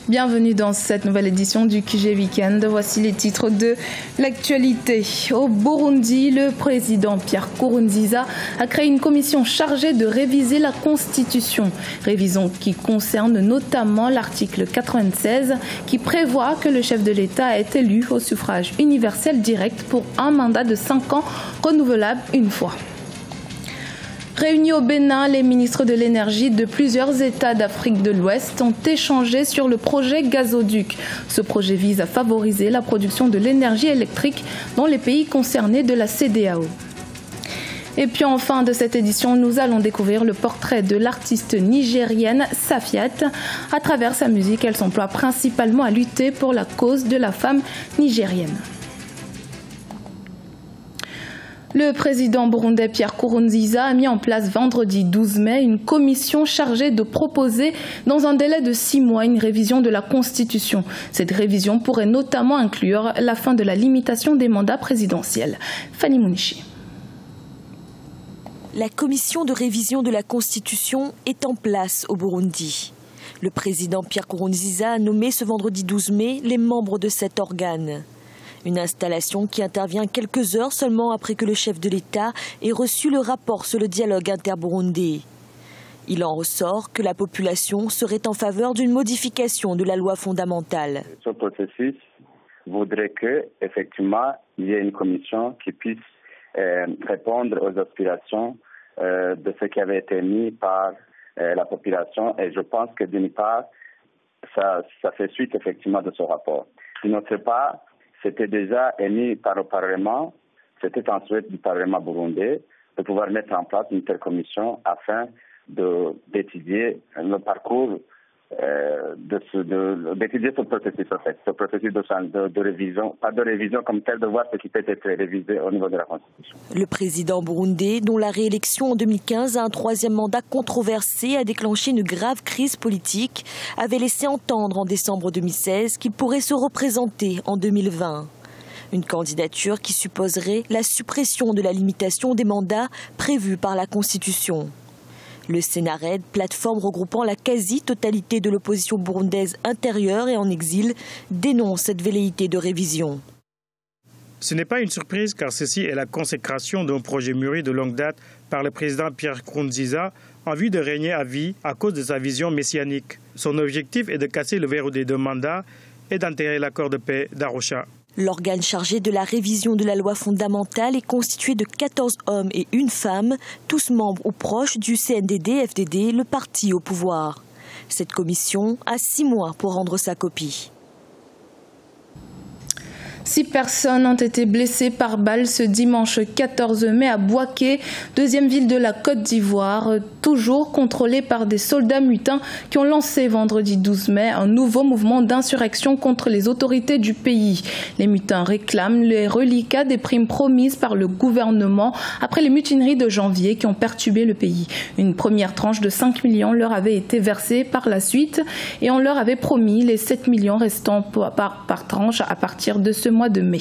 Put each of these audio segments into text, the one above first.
Bienvenue dans cette nouvelle édition du QG Weekend. Voici les titres de l'actualité. Au Burundi, le président Pierre Nkurunziza a créé une commission chargée de réviser la Constitution. Révision qui concerne notamment l'article 96 qui prévoit que le chef de l'État est élu au suffrage universel direct pour un mandat de 5 ans renouvelable une fois. Réunis au Bénin, les ministres de l'énergie de plusieurs États d'Afrique de l'Ouest ont échangé sur le projet gazoduc. Ce projet vise à favoriser la production de l'énergie électrique dans les pays concernés de la CEDEAO. Et puis en fin de cette édition, nous allons découvrir le portrait de l'artiste nigérienne Safiat. À travers sa musique, elle s'emploie principalement à lutter pour la cause de la femme nigérienne. Le président burundais Pierre Nkurunziza a mis en place vendredi 12 mai une commission chargée de proposer dans un délai de 6 mois une révision de la Constitution. Cette révision pourrait notamment inclure la fin de la limitation des mandats présidentiels. Fanny Mounichi. La commission de révision de la Constitution est en place au Burundi. Le président Pierre Nkurunziza a nommé ce vendredi 12 mai les membres de cet organe. Une installation qui intervient quelques heures seulement après que le chef de l'État ait reçu le rapport sur le dialogue interburundais. Il en ressort que la population serait en faveur d'une modification de la loi fondamentale. Ce processus voudrait qu'effectivement il y ait une commission qui puisse répondre aux aspirations de ce qui avait été mis par la population. Et je pense que d'une part, ça fait suite effectivement de ce rapport. D'une autre part, c'était déjà émis par le Parlement, c'était un souhait du Parlement burundais de pouvoir mettre en place une telle commission afin d'étudier le parcours, d'étudier ce processus, en fait, ce processus de révision, pas de révision comme tel, de voir ce qui peut être révisé au niveau de la Constitution. Le président burundais, dont la réélection en 2015 à un 3e mandat controversé a déclenché une grave crise politique, avait laissé entendre en décembre 2016 qu'il pourrait se représenter en 2020. Une candidature qui supposerait la suppression de la limitation des mandats prévue par la Constitution. Le Sénarède, plateforme regroupant la quasi-totalité de l'opposition burundaise intérieure et en exil, dénonce cette velléité de révision. Ce n'est pas une surprise car ceci est la consécration d'un projet mûri de longue date par le président Pierre Nkurunziza en vue de régner à vie à cause de sa vision messianique. Son objectif est de casser le verrou des 2 mandats et d'enterrer l'accord de paix d'Arusha. L'organe chargé de la révision de la loi fondamentale est constitué de 14 hommes et 1 femme, tous membres ou proches du CNDD-FDD, le parti au pouvoir. Cette commission a 6 mois pour rendre sa copie. 6 personnes ont été blessées par balle ce dimanche 14 mai à Bouaké, 2e ville de la Côte d'Ivoire, toujours contrôlée par des soldats mutins qui ont lancé vendredi 12 mai un nouveau mouvement d'insurrection contre les autorités du pays. Les mutins réclament les reliquats des primes promises par le gouvernement après les mutineries de janvier qui ont perturbé le pays. Une première tranche de 5 millions leur avait été versée par la suite et on leur avait promis les 7 millions restants par tranche à partir de ce mois de mai.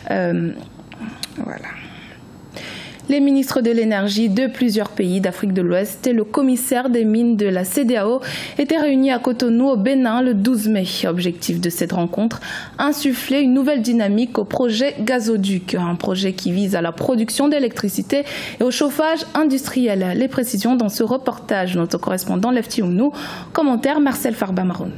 Voilà. Les ministres de l'énergie de plusieurs pays d'Afrique de l'Ouest et le commissaire des mines de la CEDEAO étaient réunis à Cotonou au Bénin le 12 mai. Objectif de cette rencontre, insuffler une nouvelle dynamique au projet gazoduc, un projet qui vise à la production d'électricité et au chauffage industriel. Les précisions dans ce reportage, notre correspondant Lefty Ounou, commentaire Marcel Farba-Maroun.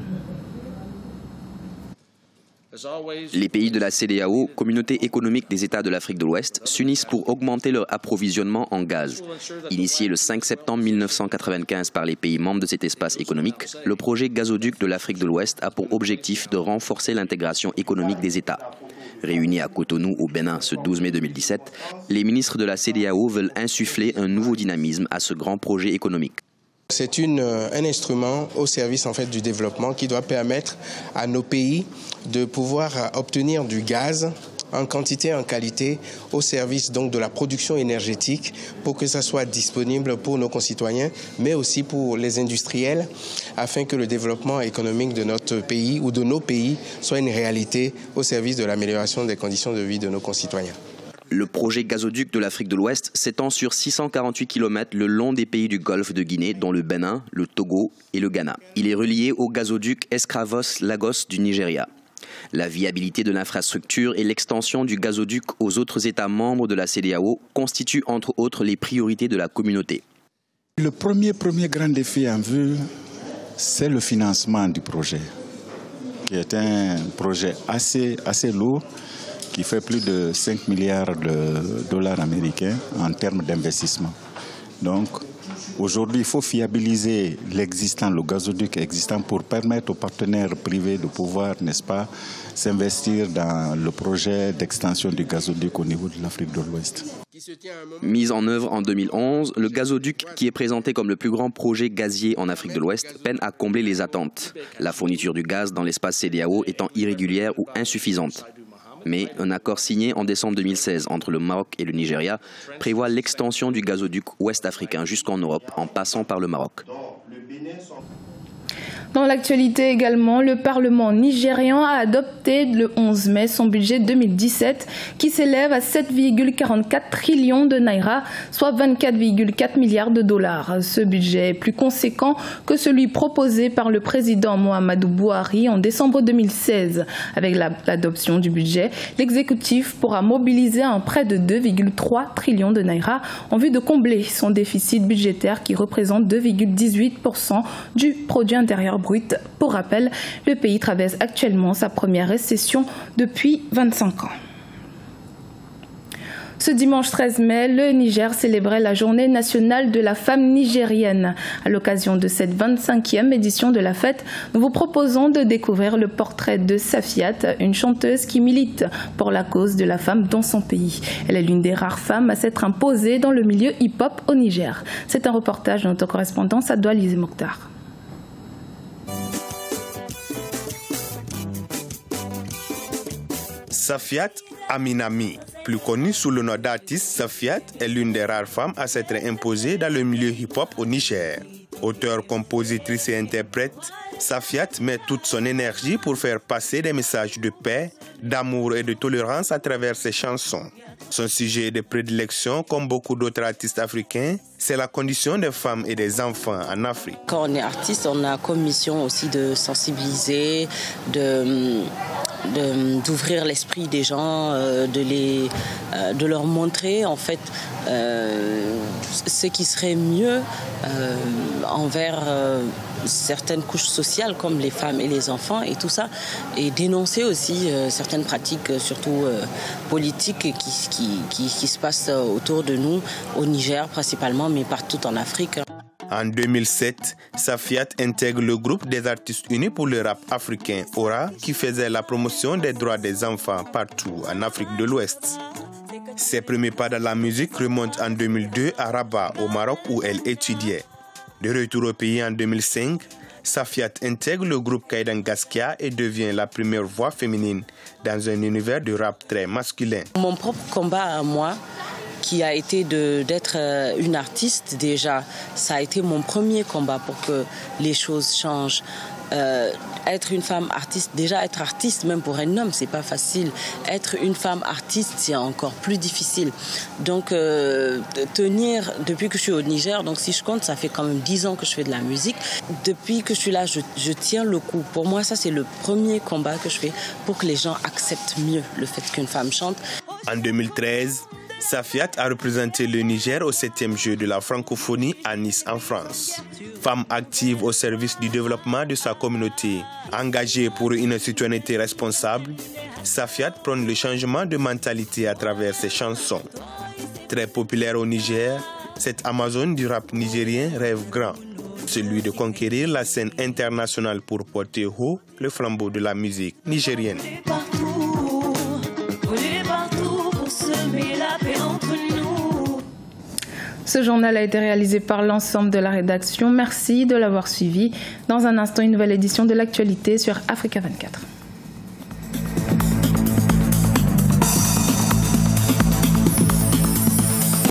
Les pays de la CEDEAO, communauté économique des États de l'Afrique de l'Ouest, s'unissent pour augmenter leur approvisionnement en gaz. Initié le 5 septembre 1995 par les pays membres de cet espace économique, le projet gazoduc de l'Afrique de l'Ouest a pour objectif de renforcer l'intégration économique des États. Réunis à Cotonou au Bénin ce 12 mai 2017, les ministres de la CEDEAO veulent insuffler un nouveau dynamisme à ce grand projet économique. C'est un instrument au service en fait du développement qui doit permettre à nos pays de pouvoir obtenir du gaz en quantité, en qualité, au service donc de la production énergétique pour que ça soit disponible pour nos concitoyens, mais aussi pour les industriels, afin que le développement économique de notre pays ou de nos pays soit une réalité au service de l'amélioration des conditions de vie de nos concitoyens. Le projet gazoduc de l'Afrique de l'Ouest s'étend sur 648 km le long des pays du Golfe de Guinée, dont le Bénin, le Togo et le Ghana. Il est relié au gazoduc Escravos-Lagos du Nigeria. La viabilité de l'infrastructure et l'extension du gazoduc aux autres États membres de la CEDEAO constituent entre autres les priorités de la communauté. Le premier grand défi en vue, c'est le financement du projet, qui est un projet assez lourd, qui fait plus de 5 milliards de dollars américains en termes d'investissement. Donc, aujourd'hui, il faut fiabiliser l'existant, le gazoduc existant, pour permettre aux partenaires privés de pouvoir, n'est-ce pas, s'investir dans le projet d'extension du gazoduc au niveau de l'Afrique de l'Ouest. Mis en œuvre en 2011, le gazoduc, qui est présenté comme le plus grand projet gazier en Afrique de l'Ouest, peine à combler les attentes, la fourniture du gaz dans l'espace CEDEAO étant irrégulière ou insuffisante. Mais un accord signé en décembre 2016 entre le Maroc et le Nigeria prévoit l'extension du gazoduc ouest-africain jusqu'en Europe en passant par le Maroc. Dans l'actualité également, le Parlement nigérian a adopté le 11 mai son budget 2017 qui s'élève à 7,44 trillions de naira, soit 24,4 milliards de dollars. Ce budget est plus conséquent que celui proposé par le président Muhammadu Buhari en décembre 2016. Avec l'adoption du budget, l'exécutif pourra mobiliser un prêt de 2,3 trillions de naira en vue de combler son déficit budgétaire qui représente 2,18% du produit intérieur brut. Pour rappel, le pays traverse actuellement sa première récession depuis 25 ans. Ce dimanche 13 mai, le Niger célébrait la journée nationale de la femme nigérienne. À l'occasion de cette 25e édition de la fête, nous vous proposons de découvrir le portrait de Safiat, une chanteuse qui milite pour la cause de la femme dans son pays. Elle est l'une des rares femmes à s'être imposée dans le milieu hip-hop au Niger. C'est un reportage de notre correspondant Sadoua Lizé Mokhtar. Safiat Aminami, plus connue sous le nom d'artiste Safiat, est l'une des rares femmes à s'être imposée dans le milieu hip-hop au Niger. Auteure, compositrice et interprète, Safiat met toute son énergie pour faire passer des messages de paix, d'amour et de tolérance à travers ses chansons. Son sujet de prédilection, comme beaucoup d'autres artistes africains, c'est la condition des femmes et des enfants en Afrique. Quand on est artiste, on a comme mission aussi de sensibiliser, d'ouvrir l'esprit des gens, de leur montrer en fait ce qui serait mieux envers certaines couches sociales comme les femmes et les enfants et tout ça, et dénoncer aussi certaines pratiques surtout politiques qui se passent autour de nous au Niger principalement, mais partout en Afrique. En 2007, Safiat intègre le groupe des artistes unis pour le rap africain, Aura, qui faisait la promotion des droits des enfants partout en Afrique de l'Ouest. Ses premiers pas dans la musique remontent en 2002 à Rabat, au Maroc, où elle étudiait. De retour au pays en 2005, Safiat intègre le groupe Kaidan Gaskia et devient la première voix féminine dans un univers de rap très masculin. Mon propre combat à moi, qui a été d'être une artiste déjà, ça a été mon premier combat pour que les choses changent. Être une femme artiste, déjà être artiste même pour un homme, c'est pas facile. Être une femme artiste, c'est encore plus difficile. Donc tenir depuis que je suis au Niger, donc si je compte, ça fait quand même 10 ans que je fais de la musique. Depuis que je suis là, je tiens le coup. Pour moi, ça c'est le premier combat que je fais pour que les gens acceptent mieux le fait qu'une femme chante. En 2013, Safiat a représenté le Niger au 7e jeu de la francophonie à Nice en France. Femme active au service du développement de sa communauté, engagée pour une citoyenneté responsable, Safiat prône le changement de mentalité à travers ses chansons. Très populaire au Niger, cette Amazone du rap nigérien rêve grand, celui de conquérir la scène internationale pour porter haut le flambeau de la musique nigérienne. Ce journal a été réalisé par l'ensemble de la rédaction. Merci de l'avoir suivi. Dans un instant, une nouvelle édition de l'actualité sur Africa 24.